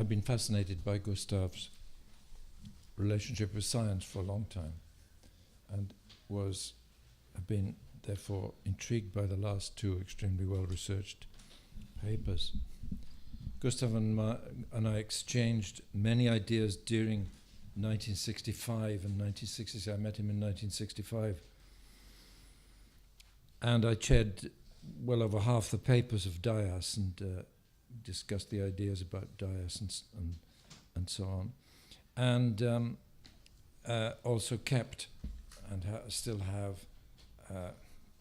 I've been fascinated by Gustav's relationship with science for a long time, and have been therefore intrigued by the last two extremely well-researched papers. Gustav and I exchanged many ideas during 1965 and 1966. I met him in 1965. And I chaired well over half the papers of Dias and discussed the ideas about Dias and so on. And also kept and still have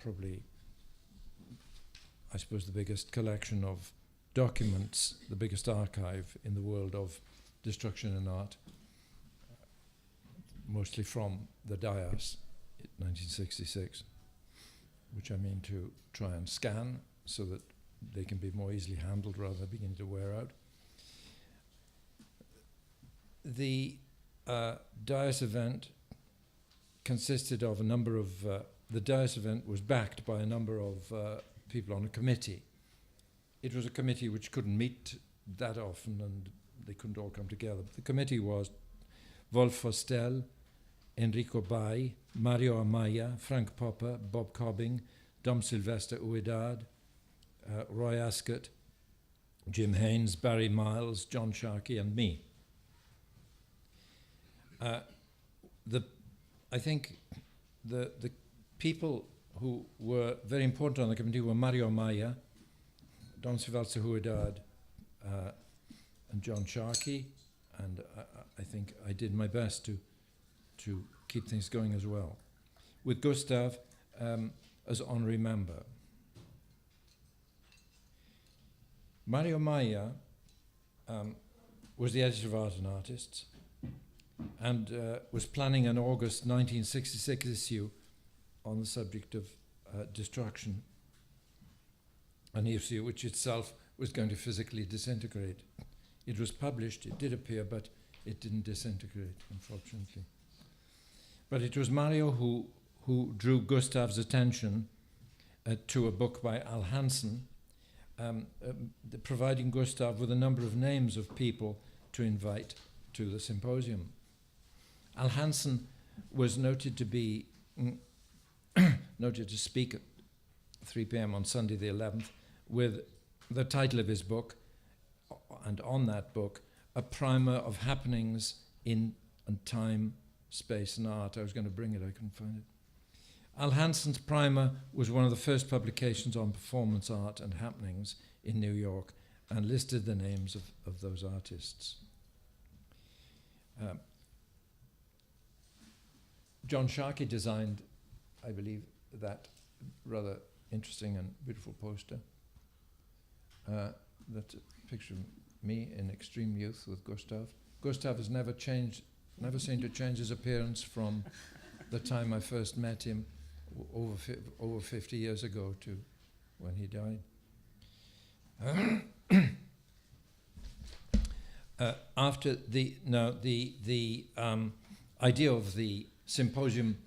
probably, I suppose, the biggest collection of documents, the biggest archive in the world of destruction in art, mostly from the Dias, 1966, which I mean to try and scan so that they can be more easily handled rather than beginning to wear out. The Dias event consisted of a number of, the Dias event was backed by a number of people on a committee. It was a committee which couldn't meet that often and they couldn't all come together. But the committee was Wolf Fostel, Enrico Bai, Mario Amaya, Frank Popper, Bob Cobbing, Dom Sylvester Uedad, Roy Ascott, Jim Haynes, Barry Miles, John Sharkey, and me. I think the people who were very important on the committee were Mario Amaya, Don Sylvester Uedad, and John Sharkey, and I think I did my best to keep things going as well, with Gustav as honorary member. Mario Maya was the editor of Art and Artists and was planning an August 1966 issue on the subject of destruction, an issue which itself was going to physically disintegrate. It was published, it did appear, but it didn't disintegrate, unfortunately. But it was Mario who drew Gustav's attention to a book by Al Hansen, providing Gustav with a number of names of people to invite to the symposium. Al Hansen was noted to be noted to speak at 3 p.m. on Sunday the 11th with the title of his book, and on that book, a primer of happenings in time, space and art. I was going to bring it, I couldn't find it. Al Hansen's primer was one of the first publications on performance art and happenings in New York and listed the names of those artists. John Sharkey designed, I believe, that rather interesting and beautiful poster. That's a picture of me in extreme youth with Gustav. Gustav has never seemed to change his appearance from the time I first met him over 50 years ago to when he died. After the idea of the symposium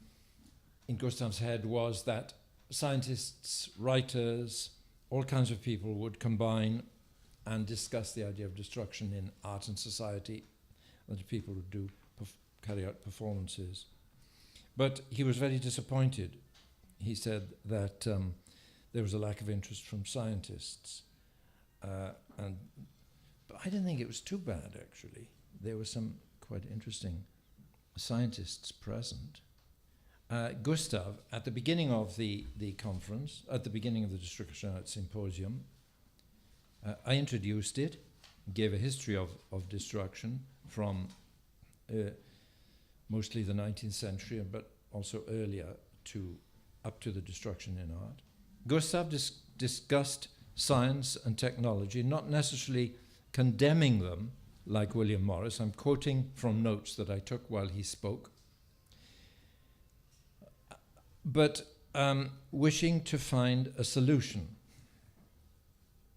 in Gustav's head was that scientists, writers, all kinds of people would combine and discuss the idea of destruction in art and society, and people would carry out performances. But he was very disappointed. He said that there was a lack of interest from scientists. But I didn't think it was too bad, actually. There were some quite interesting scientists present. Gustav, at the beginning of the conference, at the beginning of the Destruction Art Symposium, I introduced it, gave a history of destruction from mostly the 19th century, but also earlier up to the destruction in art. Gustav discussed science and technology, not necessarily condemning them like William Morris. I'm quoting from notes that I took while he spoke, but wishing to find a solution.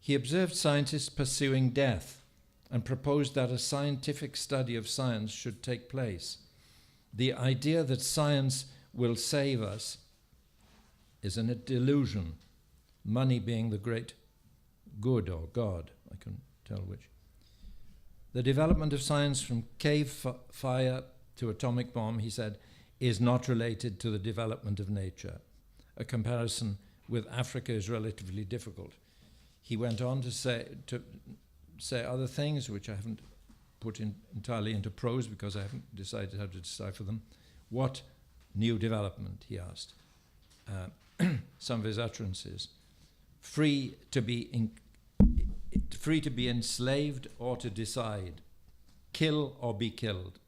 He observed scientists pursuing death and proposed that a scientific study of science should take place. The idea that science will save us is a delusion, money being the great good or God, I couldn't tell which. The development of science from cave fire to atomic bomb, he said, is not related to the development of nature. A comparison with Africa is relatively difficult. He went on to say other things which I haven't put entirely into prose because I haven't decided how to decipher them. What new development, he asked. Some of his utterances. Free to be enslaved or to decide. Kill or be killed.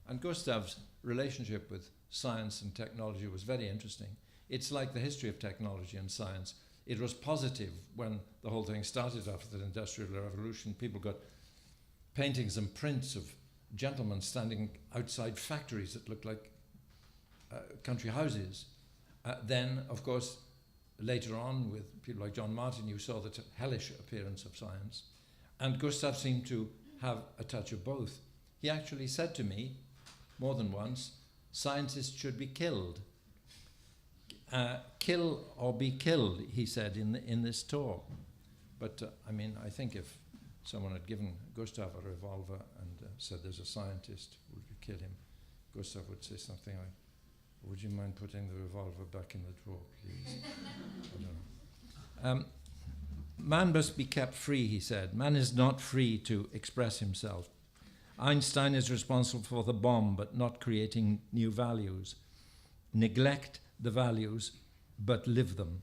And Gustav's relationship with science and technology was very interesting. It's like the history of technology and science. It was positive when the whole thing started after the Industrial Revolution. People got paintings and prints of gentlemen standing outside factories that looked like country houses. Then, of course, later on with people like John Martin, you saw the hellish appearance of science. And Gustav seemed to have a touch of both. He actually said to me, more than once, scientists should be killed. Kill or be killed, he said in this talk. But I mean, I think if someone had given Gustav a revolver and said there's a scientist, would you kill him? Gustav would say something like, would you mind putting the revolver back in the drawer, please? I don't know. Man must be kept free, he said. Man is not free to express himself. Einstein is responsible for the bomb, but not creating new values. Neglect the values, but live them.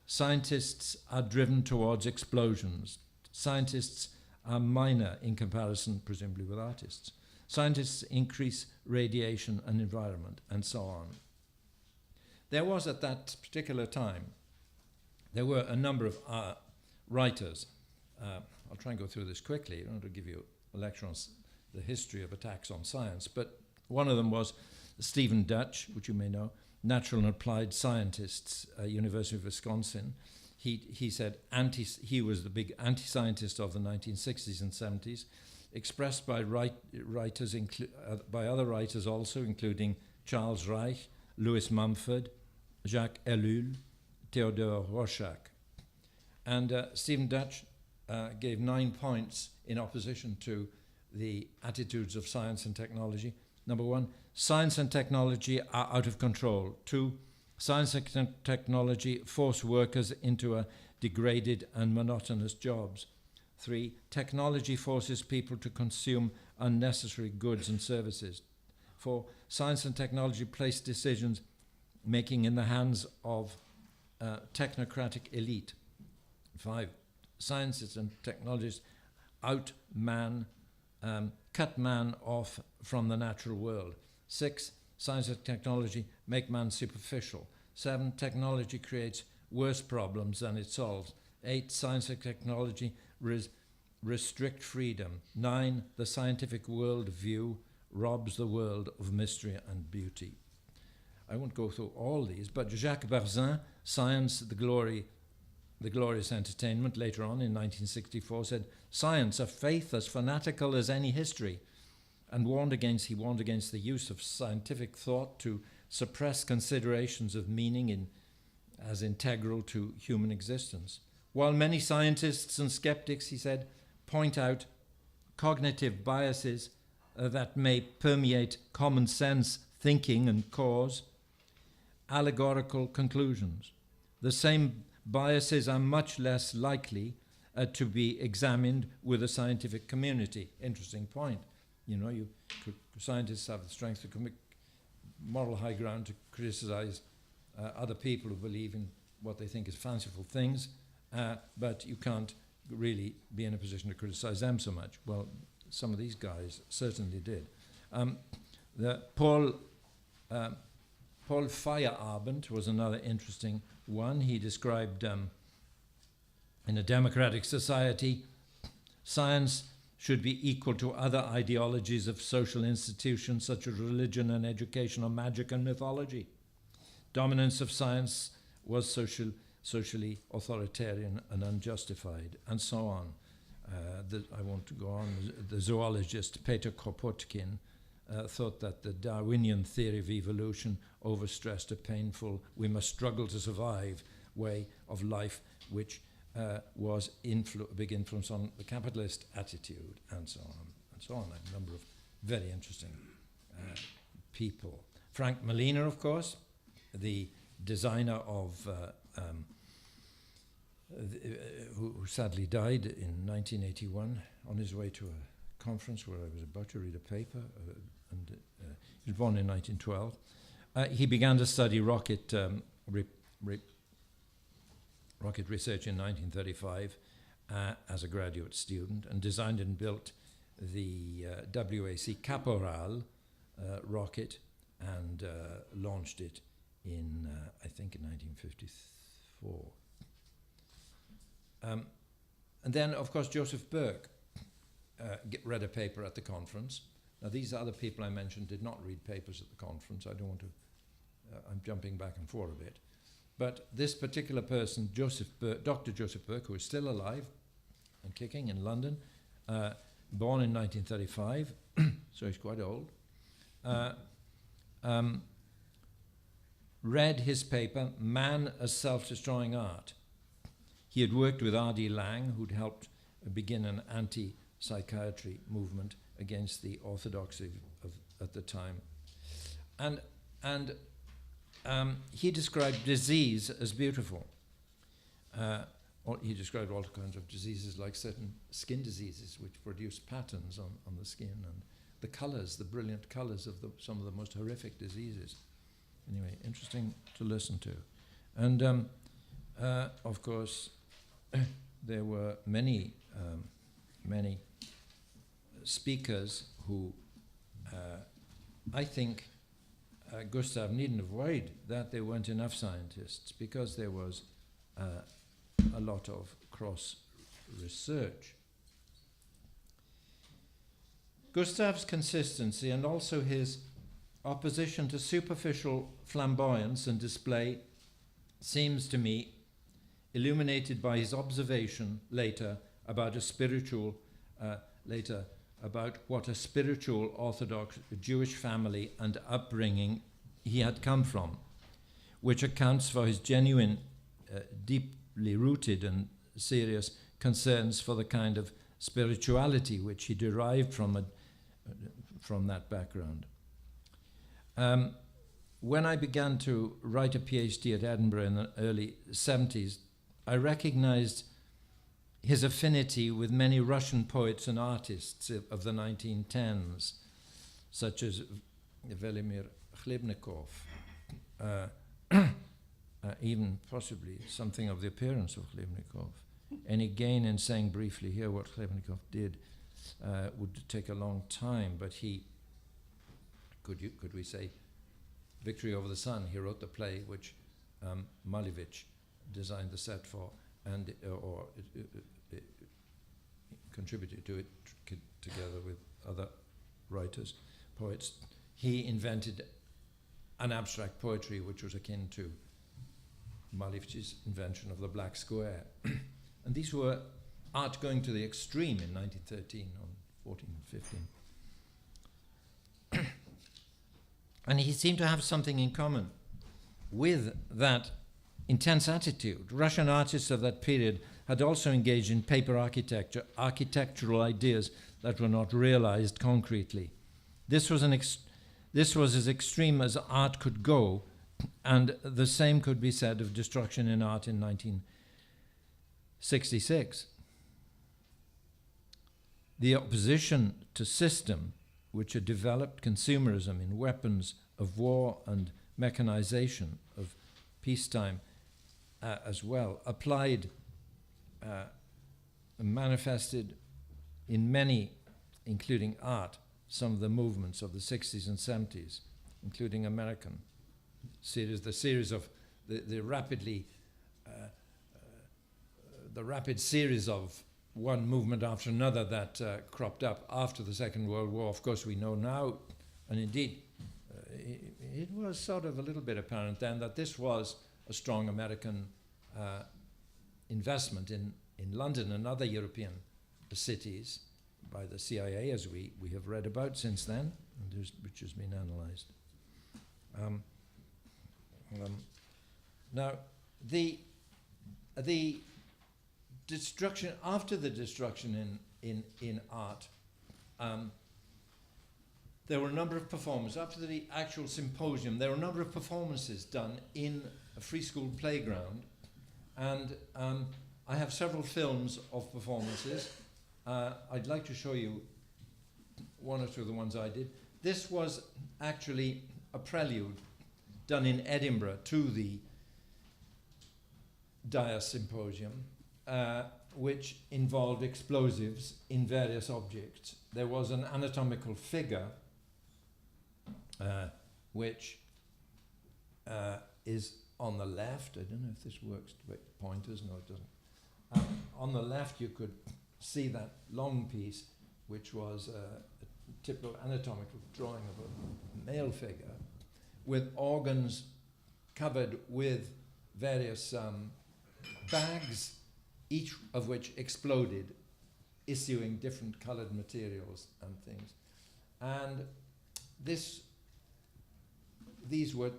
Scientists are driven towards explosions. Scientists are minor in comparison, presumably, with artists. Scientists increase radiation and environment, and so on. There was, at that particular time, there were a number of writers. I'll try and go through this quickly. I don't want to give you a lecture on the history of attacks on science, but one of them was Stephen Dutch, which you may know, natural and applied scientists, University of Wisconsin. He said he was the big anti-scientist of the 1960s and 70s, expressed by writers, by other writers also, including Charles Reich, Louis Mumford, Jacques Ellul, Theodore Rorschach. And Stephen Dutch gave 9 points in opposition to the attitudes of science and technology. Number 1, science and technology are out of control. 2, science and technology force workers into a degraded and monotonous jobs. 3, technology forces people to consume unnecessary goods and services. 4, science and technology place decisions making in the hands of technocratic elite. 5, scientists and technologists cut man off from the natural world. 6, science and technology make man superficial. 7, technology creates worse problems than it solves. 8, science and technology restrict freedom. 9, the scientific world view robs the world of mystery and beauty. I won't go through all these, but Jacques Barzin, Science, the Glorious Entertainment, later on in 1964, said, science, a faith as fanatical as any history, and he warned against the use of scientific thought to suppress considerations of meaning as integral to human existence. While many scientists and skeptics, he said, point out cognitive biases that may permeate common sense thinking and cause allegorical conclusions. The same biases are much less likely to be examined with the scientific community. Interesting point. You know, scientists have the strength to commit moral high ground to criticize other people who believe in what they think is fanciful things, but you can't really be in a position to criticize them so much. Well, some of these guys certainly did. Paul Feyerabend was another interesting one. He described in a democratic society, science should be equal to other ideologies of social institutions such as religion and education or magic and mythology. Dominance of science was socially authoritarian and unjustified, and so on. I won't go on. The zoologist Peter Kropotkin thought that the Darwinian theory of evolution overstressed a painful, we must struggle to survive way of life, which was a big influence on the capitalist attitude, and so on, and so on. A number of very interesting people. Frank Molina, of course, the designer of who sadly died in 1981 on his way to a conference where I was about to read a paper, and he was born in 1912. He began to study rocket research in 1935 as a graduate student, and designed and built the WAC Caporal rocket, and launched it in, I think, in 1954. And then, of course, Joseph Burke read a paper at the conference. Now, these other people I mentioned did not read papers at the conference. I don't want to, I'm jumping back and forth a bit. But this particular person, Dr. Joseph Burke, who is still alive and kicking in London, born in 1935, so he's quite old, read his paper, Man as Self-Destroying Art. He had worked with R.D. Laing, who'd helped begin an anti-psychiatry movement against the orthodoxy at the time. And he described disease as beautiful. He described all kinds of diseases, like certain skin diseases, which produce patterns on the skin, and the colors, the brilliant colors of some of the most horrific diseases. Anyway, interesting to listen to. And of course, there were many speakers who I think Gustav needn't have worried that there weren't enough scientists, because there was a lot of cross research. Gustav's consistency, and also his opposition to superficial flamboyance and display, seems to me illuminated by his observation later about what a spiritual Orthodox Jewish family and upbringing he had come from, which accounts for his genuine, deeply rooted and serious concerns for the kind of spirituality which he derived from that background. When I began to write a PhD at Edinburgh in the early 70s, I recognized his affinity with many Russian poets and artists of the 1910s, such as Velimir Khlebnikov, even possibly something of the appearance of Khlebnikov. And again, in saying briefly here what Khlebnikov did would take a long time, but he, could we say, Victory Over the Sun, he wrote the play which Malevich designed the set for, and contributed to it together with other writers, poets. He invented an abstract poetry which was akin to Malevich's invention of the black square. And these were art going to the extreme in 1913 on 14 and 15. And he seemed to have something in common with that intense attitude. Russian artists of that period had also engaged in paper architecture, architectural ideas that were not realized concretely. This was as extreme as art could go, and the same could be said of destruction in art in 1966. The opposition to system, which had developed consumerism in weapons of war and mechanization of peacetime as well, applied and manifested in many, including art, some of the movements of the 60s and 70s, including American series, the series of the rapid series of one movement after another that cropped up after the Second World War. Of course, we know now, and indeed, it was sort of a little bit apparent then that this was a strong American investment in London and other European cities by the CIA, as we have read about since then, and which has been analyzed. Now, the destruction, after the destruction in art, there were a number of performances. After the actual symposium, there were a number of performances done in a free school playground. And I have several films of performances. I'd like to show you one or two of the ones I did. This was actually a prelude done in Edinburgh to the Dire Symposium, which involved explosives in various objects. There was an anatomical figure which is on the left. I don't know if this works with pointers. No, it doesn't. On the left, you could see that long piece, which was a typical anatomical drawing of a male figure, with organs covered with various bags, each of which exploded, issuing different colored materials and things. And these were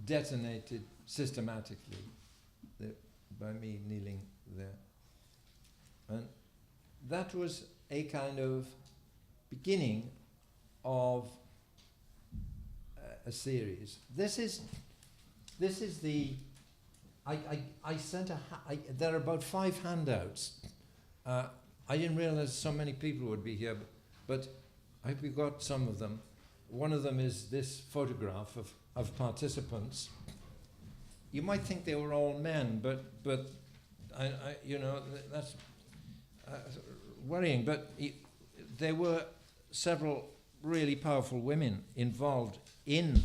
detonated systematically by me kneeling there. And that was a kind of beginning of a series. This is the, I sent there are about 5 handouts. I didn't realize so many people would be here, but I hope you got some of them. One of them is this photograph of participants. You might think they were all men, but I you know, that's worrying. But there were several really powerful women involved in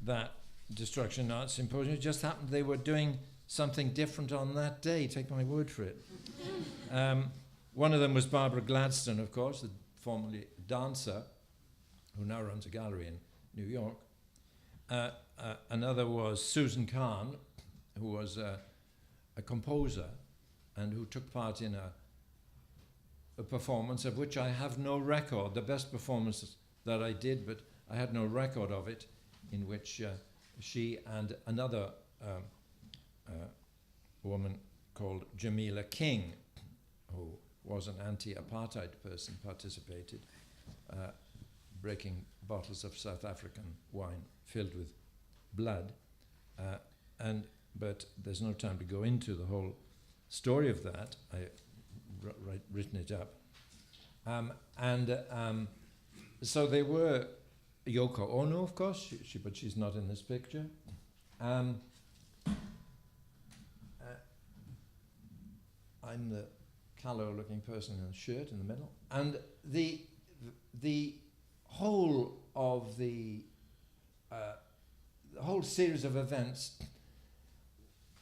that Destruction Art Symposium. It just happened they were doing something different on that day, take my word for it. One of them was Barbara Gladstone, of course, the formerly dancer, who now runs a gallery in New York. Another was Susan Kahn, who was a composer and who took part in a performance of which I have no record. The best performance that I did, but I had no record of it, in which she and another woman called Jamila King, who was an anti-apartheid person, participated, breaking bottles of South African wine filled with blood. But there's no time to go into the whole story of that. I've written it up. So they were Yoko Ono, of course, but she's not in this picture. I'm the callow-looking person in a shirt in the middle. And the whole of the whole series of events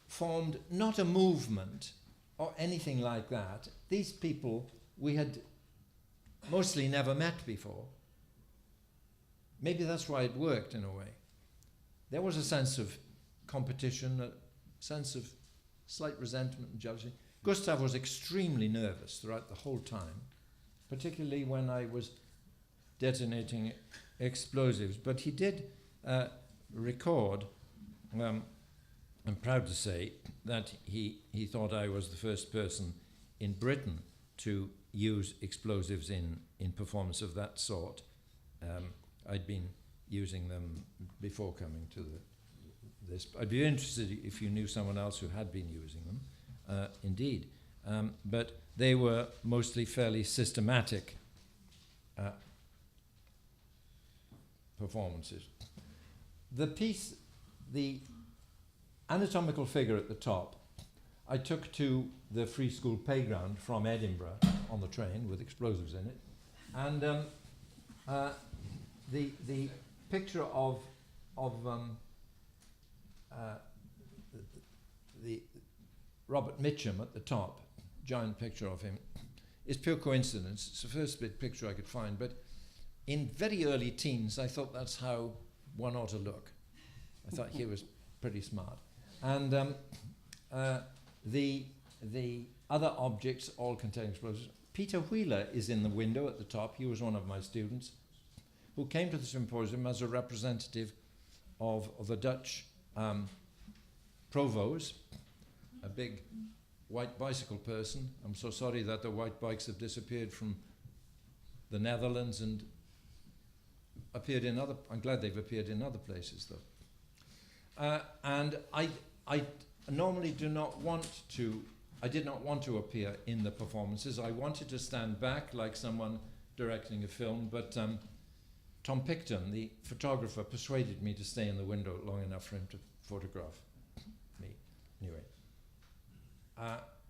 formed not a movement or anything like that. These people we had mostly never met before. Maybe that's why it worked in a way. There was a sense of competition, a sense of slight resentment and jealousy. Gustav was extremely nervous throughout the whole time, particularly when I was detonating explosives. But he did record, I'm proud to say, that he thought I was the first person in Britain to use explosives in performance of that sort. I'd been using them before coming to this. I'd be interested if you knew someone else who had been using them, indeed. But they were mostly fairly systematic performances. The piece, the anatomical figure at the top, I took to the free school playground from Edinburgh on the train with explosives in it. And the picture of the Robert Mitchum at the top, giant picture of him, is pure coincidence. It's the first big picture I could find, but in very early teens, I thought that's how one ought to look. I thought he was pretty smart. And the other objects all contain explosives. Peter Wheeler is in the window at the top. He was one of my students who came to the symposium as a representative of the Dutch provost, a big white bicycle person. I'm so sorry that the white bikes have disappeared from the Netherlands and appeared in other. I'm glad they've appeared in other places, though. And I normally do not want to. I did not want to appear in the performances. I wanted to stand back like someone directing a film, but Tom Picton, the photographer, persuaded me to stay in the window long enough for him to photograph me. Anyway,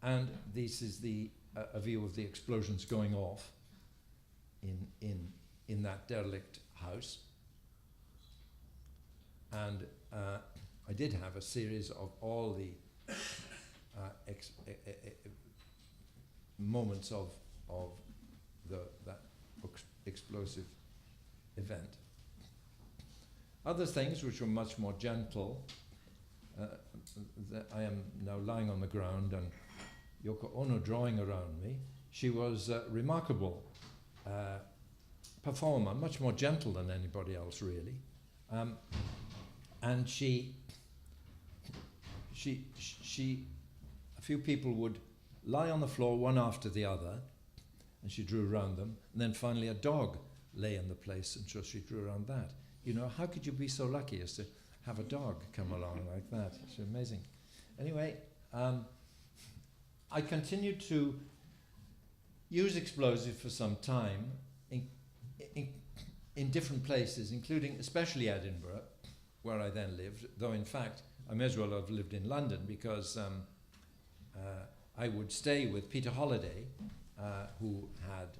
and this is a view of the explosions going off in that derelict house. And I did have a series of all the moments of that explosive event. Other things which were much more gentle, I am now lying on the ground and Yoko Ono drawing around me. She was a remarkable performer, much more gentle than anybody else really. And she, a few people would lie on the floor one after the other, and she drew around them, and then finally a dog lay in the place, and so she drew around that. You know, how could you be so lucky as to have a dog come along like that? It's amazing. Anyway, I continued to use explosive for some time in different places, including especially Edinburgh, where I then lived, though in fact I may as well have lived in London because I would stay with Peter Holliday, who had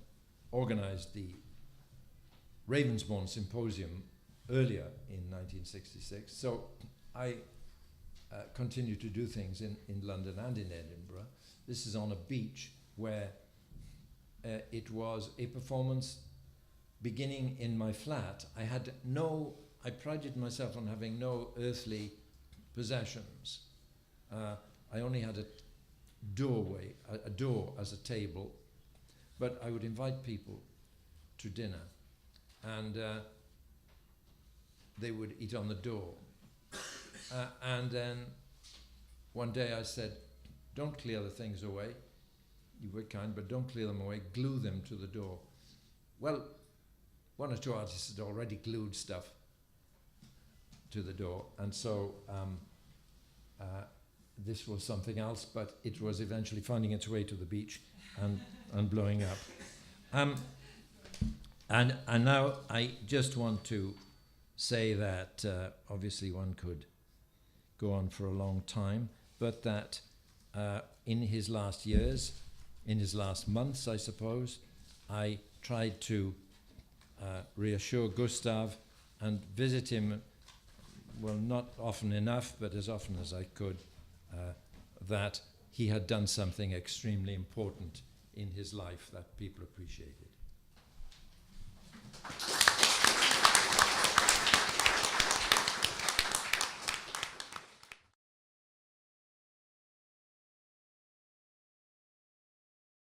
organized the Ravensbourne Symposium earlier in 1966. So I continued to do things in London and in Edinburgh. This is on a beach where it was a performance beginning in my flat. I prided myself on having no earthly possessions. I only had a door as a table, but I would invite people to dinner, and they would eat on the door. And then one day I said, don't clear the things away. You were kind, but don't clear them away. Glue them to the door. Well, one or two artists had already glued stuff to the door, and so this was something else, but it was eventually finding its way to the beach and blowing up. And now I just want to say that obviously one could go on for a long time, but that in his last years, in his last months, I suppose, I tried to reassure Gustav and visit him, well, not often enough, but as often as I could, that he had done something extremely important in his life that people appreciated.